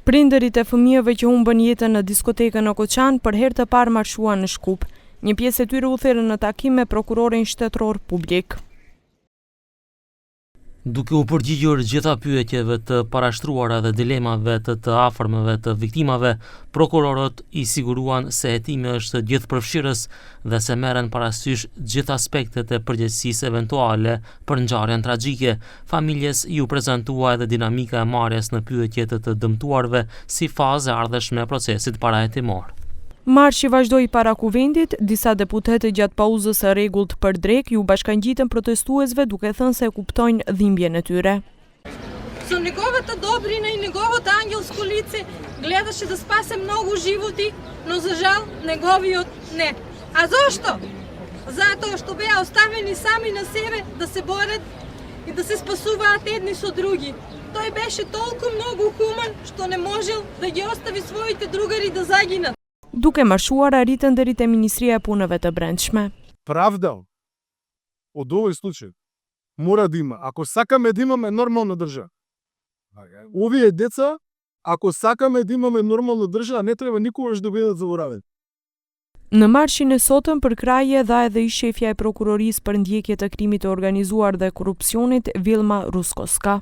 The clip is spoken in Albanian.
Prindërit e fëmijëve që humbën jetën në diskotekën në Koçan për herë të parë marshuan në Shkup. Një pjesë e tyre u therrën në takim me prokurorin shtetëror publik. Duke u përgjigjur gjitha pyetjeve të parashtruara dhe dilemave të afërmëve të viktimave, prokurorët i siguruan se hetimi është gjithëpërfshirës dhe se merren parasysh gjithë aspektet e përgjegjësisë eventuale për ngjarjen tragjike. Familjes ju prezantua edhe dinamika e marrjes në pyetje të dëmtuarve si fazë e ardhshme e procesit parahetimor. Marshi vazhdoi para kuvendit, disa deputetë gjatë pauzës së rregullt për drek ju bashkangjitën protestuesve duke thënë se kuptojnë dhimbjen e tyre. Со неговата добрина и неговото ангелско лице гледаше да спасе многу животи, но за жал неговиот не. А зошто? Затоа што беа оставени сами на себе да се борат и да се спасуваат едни со други. Тој беше толку многу хуман што не можел да ги остави своите другари да загинат. Duke marshuar arritën deri te Ministria e Punëve të Brendshme. Правда од овој случај мора да има. Ако сакаме да имаме нормална држава. Овие деца, ако сакаме да имаме нормална држава, не треба никогаш да бидат заборавени. Në marshin e sotëm për krahje dha edhe ish shefja e prokurorisë për ndjekje të krimit të organizuar dhe korrupsionit Vilma Ruskoska.